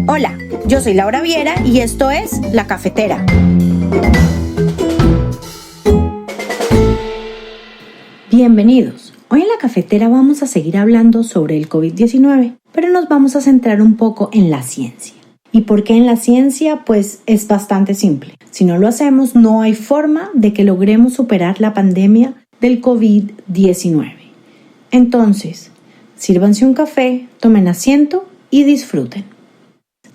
Hola, yo soy Laura Viera y esto es La Cafetera. Bienvenidos. Hoy en La Cafetera vamos a seguir hablando sobre el COVID-19, pero nos vamos a centrar un poco en la ciencia. ¿Y por qué en la ciencia? Pues es bastante simple. Si no lo hacemos, no hay forma de que logremos superar la pandemia del COVID-19. Entonces, sírvanse un café, tomen asiento y disfruten.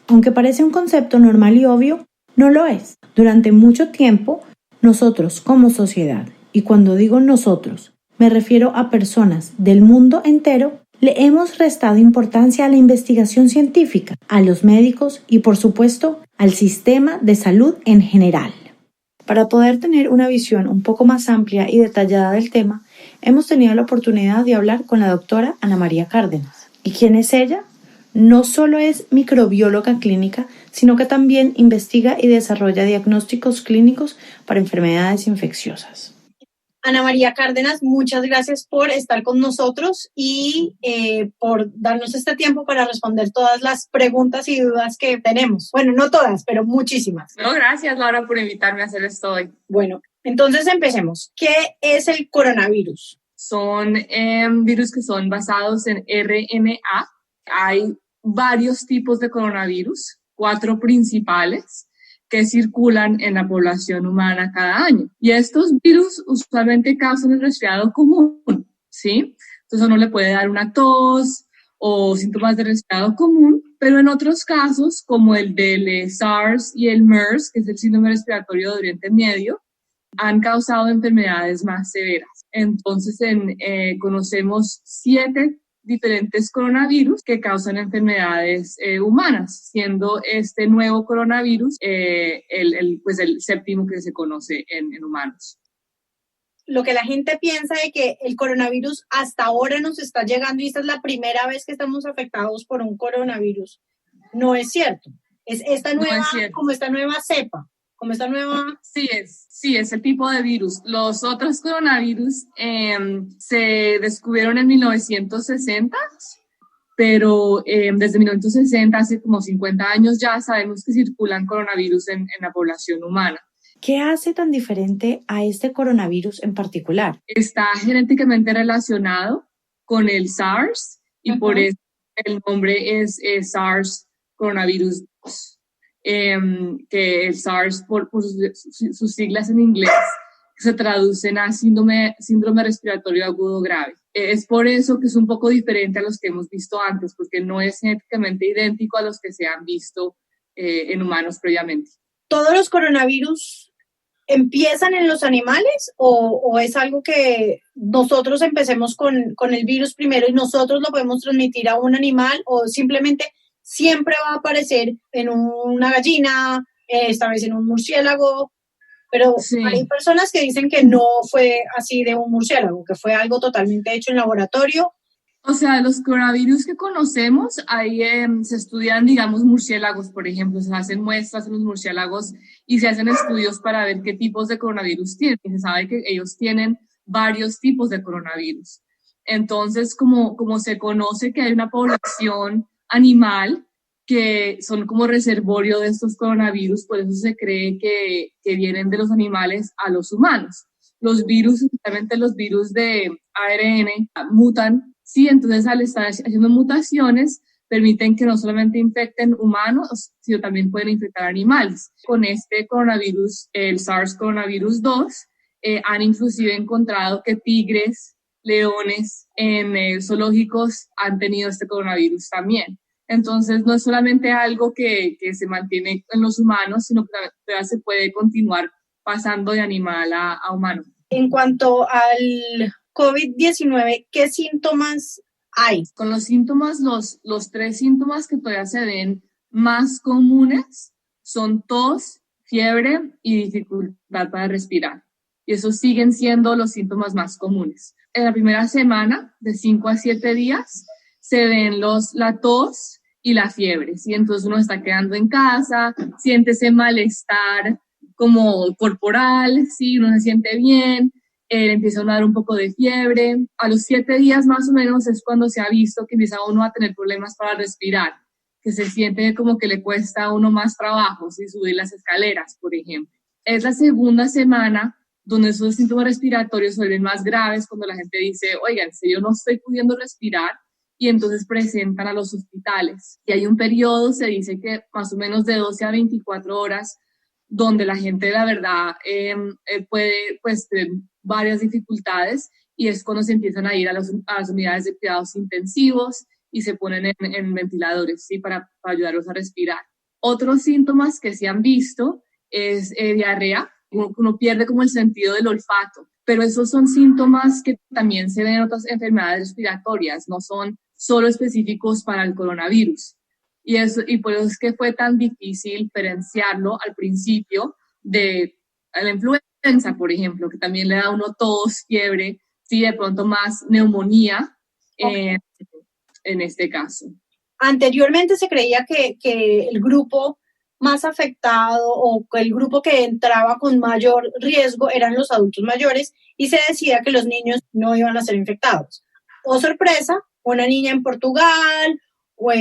Aunque parece un concepto normal y obvio, no lo es. Durante mucho tiempo, nosotros como sociedad, y cuando digo nosotros, me refiero a personas del mundo entero, le hemos restado importancia a la investigación científica, a los médicos y, por supuesto, al sistema de salud en general. Para poder tener una visión un poco más amplia y detallada del tema, hemos tenido la oportunidad de hablar con la doctora Ana María Cárdenas. ¿Y quién es ella? No solo es microbióloga clínica, sino que también investiga y desarrolla diagnósticos clínicos para enfermedades infecciosas. Ana María Cárdenas, muchas gracias por estar con nosotros y por darnos este tiempo para responder todas las preguntas y dudas que tenemos. Bueno, no todas, pero muchísimas. No, gracias, Laura, por invitarme a hacer esto hoy. Bueno, entonces empecemos. ¿Qué es el coronavirus? Son virus que son basados en RNA. Hay varios tipos de coronavirus, 4 principales, que circulan en la población humana cada año. Y estos virus usualmente causan el resfriado común, ¿sí? Entonces uno le puede dar una tos o síntomas de resfriado común, pero en otros casos, como el del SARS y el MERS, que es el síndrome respiratorio de Oriente Medio, han causado enfermedades más severas. Entonces conocemos 7 diferentes coronavirus que causan enfermedades humanas, siendo este nuevo coronavirus el séptimo que se conoce en humanos. Lo que la gente piensa de que el coronavirus hasta ahora nos está llegando y esta es la primera vez que estamos afectados por un coronavirus, no es cierto. Es esta nueva, como esta nueva cepa. Como esta nueva... Sí, es el tipo de virus. Los otros coronavirus se descubrieron en 1960, pero desde 1960, hace como 50 años ya sabemos que circulan coronavirus en la población humana. ¿Qué hace tan diferente a este coronavirus en particular? Está genéticamente relacionado con el SARS y por eso el nombre es SARS coronavirus 2. Que el SARS, por sus siglas en inglés, se traducen a síndrome respiratorio agudo grave. Es por eso que es un poco diferente a los que hemos visto antes, porque no es genéticamente idéntico a los que se han visto en humanos previamente. ¿Todos los coronavirus empiezan en los animales o es algo que nosotros empecemos con el virus primero y nosotros lo podemos transmitir a un animal o simplemente siempre va a aparecer en una gallina, esta vez en un murciélago, pero sí. Hay personas que dicen que no fue así de un murciélago, que fue algo totalmente hecho en laboratorio. O sea, los coronavirus que conocemos, ahí se estudian, digamos, murciélagos, por ejemplo, se hacen muestras en los murciélagos y se hacen estudios para ver qué tipos de coronavirus tienen. Y se sabe que ellos tienen varios tipos de coronavirus. Entonces, como se conoce que hay una población animal que son como reservorio de estos coronavirus, por eso se cree que vienen de los animales a los humanos. Los virus, especialmente los virus de ARN, mutan, ¿sí? Entonces al estar haciendo mutaciones, permiten que no solamente infecten humanos, sino también pueden infectar animales. Con este coronavirus, el SARS coronavirus 2, han inclusive encontrado que tigres, leones en zoológicos han tenido este coronavirus también. Entonces, no es solamente algo que se mantiene en los humanos, sino que todavía se puede continuar pasando de animal a humano. En cuanto al COVID-19, ¿qué síntomas hay? Con los síntomas, los 3 síntomas que todavía se ven más comunes son tos, fiebre y dificultad para respirar. Y esos siguen siendo los síntomas más comunes. En la primera semana, de 5 a 7 días, se ven la tos y la fiebre, ¿sí? Entonces uno está quedando en casa, siente ese malestar como corporal, ¿sí? Uno se siente bien, empieza a dar un poco de fiebre. A los 7 días más o menos es cuando se ha visto que empieza uno a tener problemas para respirar, que se siente como que le cuesta a uno más trabajo si subir las escaleras, por ejemplo. Es la segunda semana donde esos síntomas respiratorios se vuelven más graves, cuando la gente dice, oiga, en serio no estoy pudiendo respirar, y entonces presentan a los hospitales. Y hay un periodo, se dice que más o menos de 12 a 24 horas, donde la gente, la verdad, puede pues, tener varias dificultades, y es cuando se empiezan a ir a las unidades de cuidados intensivos y se ponen en ventiladores, ¿sí? para ayudarlos a respirar. Otros síntomas que se han visto es diarrea. Uno pierde como el sentido del olfato, pero esos son síntomas que también se ven en otras enfermedades respiratorias, no son solo específicos para el coronavirus. Y por eso es que fue tan difícil diferenciarlo al principio de la influenza, por ejemplo, que también le da a uno tos, fiebre, sí, de pronto más neumonía en este caso. Anteriormente se creía que el grupo más afectado o el grupo que entraba con mayor riesgo eran los adultos mayores, y se decía que los niños no iban a ser infectados. Oh, sorpresa, una niña en Portugal, o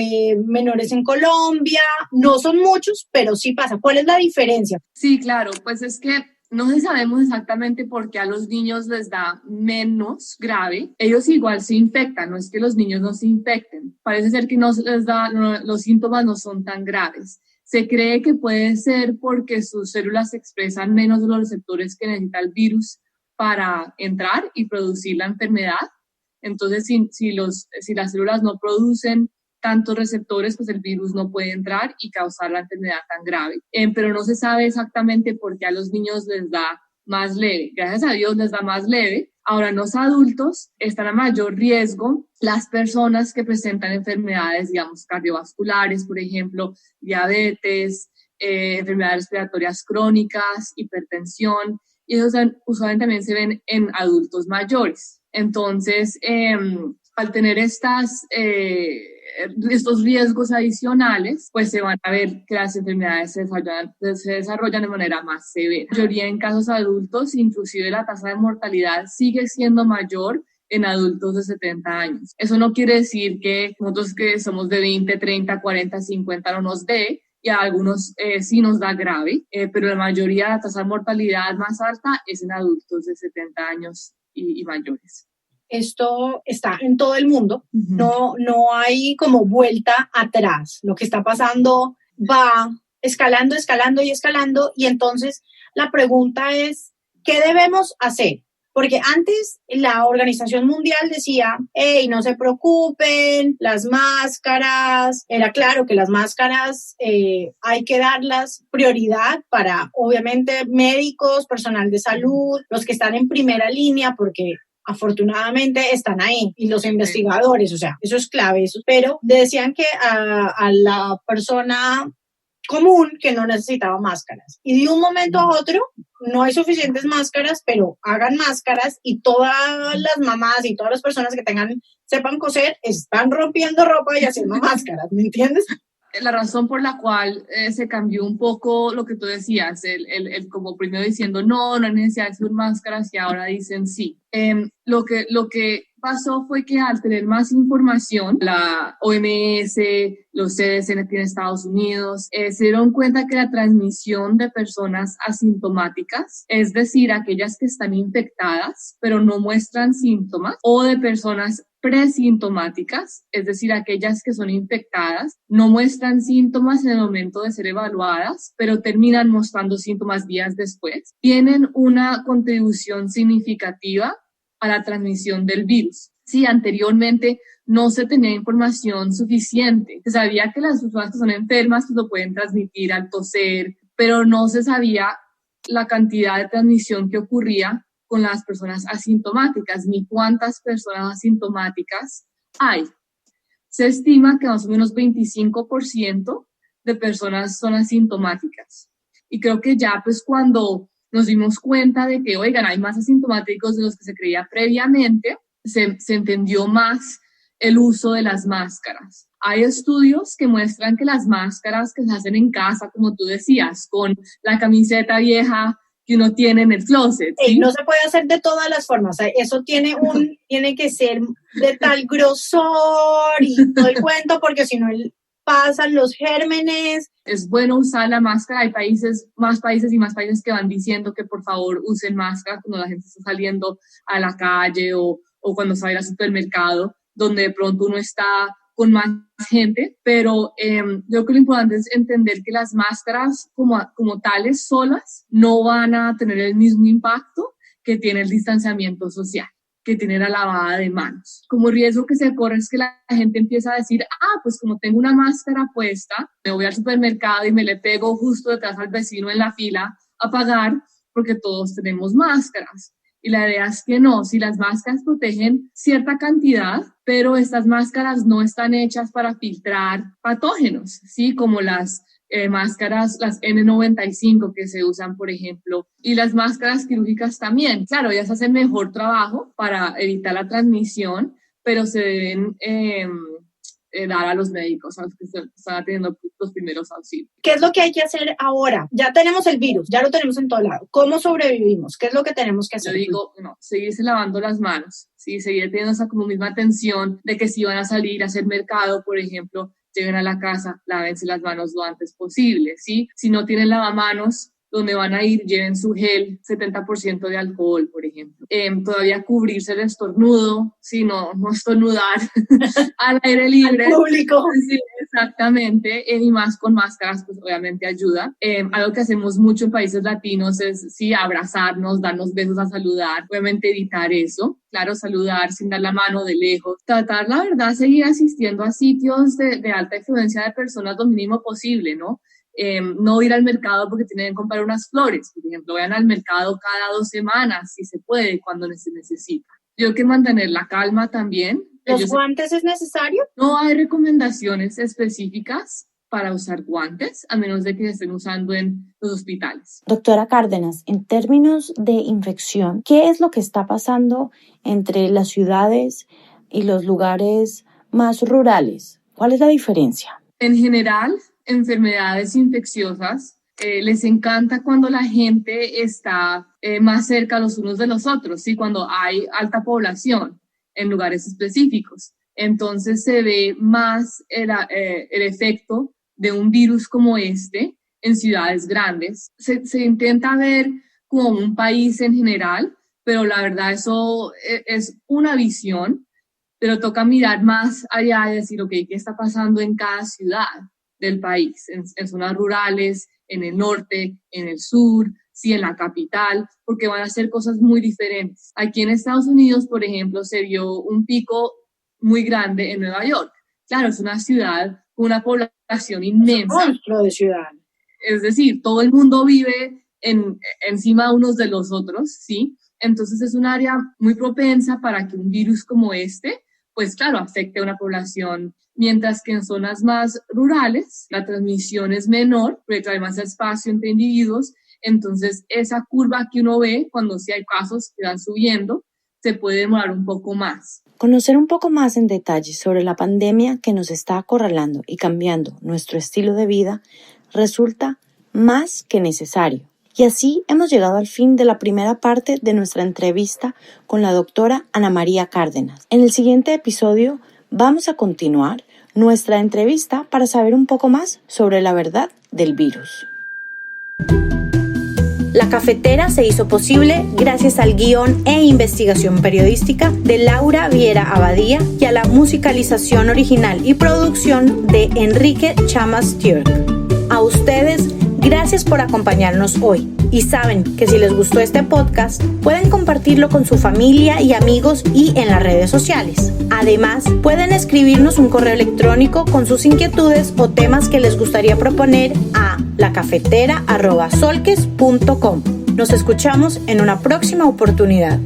menores en Colombia, no son muchos, pero sí pasa. ¿Cuál es la diferencia? Sí, claro, pues es que no sabemos exactamente por qué a los niños les da menos grave. Ellos igual se infectan, no es que los niños no se infecten. Parece ser que los síntomas no son tan graves. Se cree que puede ser porque sus células expresan menos de los receptores que necesita el virus para entrar y producir la enfermedad. Entonces, si las células no producen tantos receptores, pues el virus no puede entrar y causar la enfermedad tan grave. Pero no se sabe exactamente por qué a los niños les da más leve. Gracias a Dios les da más leve. Ahora, en los adultos están a mayor riesgo las personas que presentan enfermedades, digamos, cardiovasculares, por ejemplo, diabetes, enfermedades respiratorias crónicas, hipertensión, y esos usualmente también se ven en adultos mayores. Entonces, al tener estos riesgos adicionales, pues se van a ver que las enfermedades se desarrollan de manera más severa. La mayoría en casos adultos, inclusive la tasa de mortalidad sigue siendo mayor en adultos de 70 años. Eso no quiere decir que nosotros que somos de 20, 30, 40, 50 no nos dé, y a algunos sí nos da grave, pero la mayoría, la tasa de mortalidad más alta es en adultos de 70 años y mayores. Esto está en todo el mundo, no hay como vuelta atrás. Lo que está pasando va escalando, escalando y escalando, y entonces la pregunta es, ¿qué debemos hacer? Porque antes la Organización Mundial decía, hey, no se preocupen, las máscaras, era claro que las máscaras hay que darlas prioridad para, obviamente, médicos, personal de salud, los que están en primera línea, porque afortunadamente están ahí, y los investigadores, o sea, eso es clave, eso. Pero decían que a la persona común que no necesitaba máscaras. Y de un momento a otro, no hay suficientes máscaras, pero hagan máscaras, y todas las mamás y todas las personas que sepan coser, están rompiendo ropa y haciendo máscaras, ¿me entiendes? La razón por la cual se cambió un poco lo que tú decías, el como primero diciendo no hay necesidad de hacer máscaras, y ahora dicen sí. Lo que pasó fue que al tener más información, la OMS, los CDC en Estados Unidos, se dieron cuenta que la transmisión de personas asintomáticas, es decir, aquellas que están infectadas pero no muestran síntomas, o de personas presintomáticas, es decir, aquellas que son infectadas, no muestran síntomas en el momento de ser evaluadas, pero terminan mostrando síntomas días después, tienen una contribución significativa a la transmisión del virus. Sí, anteriormente no se tenía información suficiente. Se sabía que las personas que son enfermas pues lo pueden transmitir al toser, pero no se sabía la cantidad de transmisión que ocurría con las personas asintomáticas, ni cuántas personas asintomáticas hay. Se estima que más o menos 25% de personas son asintomáticas. Y creo que ya pues cuando nos dimos cuenta de que, oigan, hay más asintomáticos de los que se creía previamente, se entendió más el uso de las máscaras. Hay estudios que muestran que las máscaras que se hacen en casa, como tú decías, con la camiseta vieja que uno tiene en el closet. ¿Sí? No se puede hacer de todas las formas. Eso tiene que ser de tal grosor y todo el cuento, porque si no pasan los gérmenes. Es bueno usar la máscara. Hay más países que van diciendo que por favor usen máscara cuando la gente está saliendo a la calle o cuando se va a ir al supermercado, donde de pronto uno está con más gente, pero yo creo que lo importante es entender que las máscaras como tales solas no van a tener el mismo impacto que tiene el distanciamiento social, que tiene la lavada de manos. Como riesgo que se corre es que la gente empieza a decir, pues como tengo una máscara puesta, me voy al supermercado y me le pego justo detrás al vecino en la fila a pagar porque todos tenemos máscaras. Y la idea es que no, si las máscaras protegen cierta cantidad, pero estas máscaras no están hechas para filtrar patógenos, ¿sí? Como las máscaras, las N95 que se usan, por ejemplo, y las máscaras quirúrgicas también. Claro, ellas hacen mejor trabajo para evitar la transmisión, pero se deben dar a los médicos, a los que están teniendo los primeros auxilios. ¿Qué es lo que hay que hacer ahora? Ya tenemos el virus, ya lo tenemos en todo lado. ¿Cómo sobrevivimos? ¿Qué es lo que tenemos que hacer? Yo digo, seguirse lavando las manos, ¿sí? Seguir teniendo esa como misma atención de que si van a salir a hacer mercado, por ejemplo, lleguen a la casa, lávense las manos lo antes posible, ¿sí? Si no tienen lavamanos, donde van a ir, lleven su gel, 70% de alcohol, por ejemplo. Todavía cubrirse el estornudo, si no estornudar al aire libre. Al público. Sí, exactamente, y más con máscaras, pues obviamente ayuda. Algo que hacemos mucho en países latinos es, sí, abrazarnos, darnos besos a saludar, obviamente evitar eso. Claro, saludar sin dar la mano de lejos. Tratar, la verdad, seguir asistiendo a sitios de alta influencia de personas lo mínimo posible, ¿no? No ir al mercado porque tienen que comprar unas flores, por ejemplo, vayan al mercado cada 2 semanas, si se puede, cuando se necesita. Yo creo que mantener la calma también. ¿Los guantes es necesario? No hay recomendaciones específicas para usar guantes, a menos de que se estén usando en los hospitales. Doctora Cárdenas, en términos de infección, ¿qué es lo que está pasando entre las ciudades y los lugares más rurales? ¿Cuál es la diferencia? En general, enfermedades infecciosas, les encanta cuando la gente está más cerca los unos de los otros, ¿sí? Cuando hay alta población en lugares específicos. Entonces se ve más el efecto de un virus como este en ciudades grandes. Se intenta ver como un país en general, pero la verdad eso es una visión, pero toca mirar más allá y decir, ok, ¿qué está pasando en cada ciudad del país, en zonas rurales, en el norte, en el sur, sí, en la capital, porque van a ser cosas muy diferentes. Aquí en Estados Unidos, por ejemplo, se vio un pico muy grande en Nueva York. Claro, es una ciudad con una población inmensa. Es un monstruo de ciudad. Es decir, todo el mundo vive encima unos de los otros, ¿sí? Entonces es un área muy propensa para que un virus como este, pues claro, afecte a una población. Mientras que en zonas más rurales la transmisión es menor, porque hay más espacio entre individuos, entonces esa curva que uno ve cuando sí hay casos que van subiendo, se puede demorar un poco más. Conocer un poco más en detalle sobre la pandemia que nos está acorralando y cambiando nuestro estilo de vida resulta más que necesario. Y así hemos llegado al fin de la primera parte de nuestra entrevista con la doctora Ana María Cárdenas. En el siguiente episodio vamos a continuar nuestra entrevista para saber un poco más sobre la verdad del virus. La Cafetera se hizo posible gracias al guión e investigación periodística de Laura Viera Abadía y a la musicalización original y producción de Enrique Chamas Stewart. A ustedes, gracias por acompañarnos hoy. Y saben que si les gustó este podcast, pueden compartirlo con su familia y amigos y en las redes sociales. Además, pueden escribirnos un correo electrónico con sus inquietudes o temas que les gustaría proponer a lacafetera@solques.com. Nos escuchamos en una próxima oportunidad.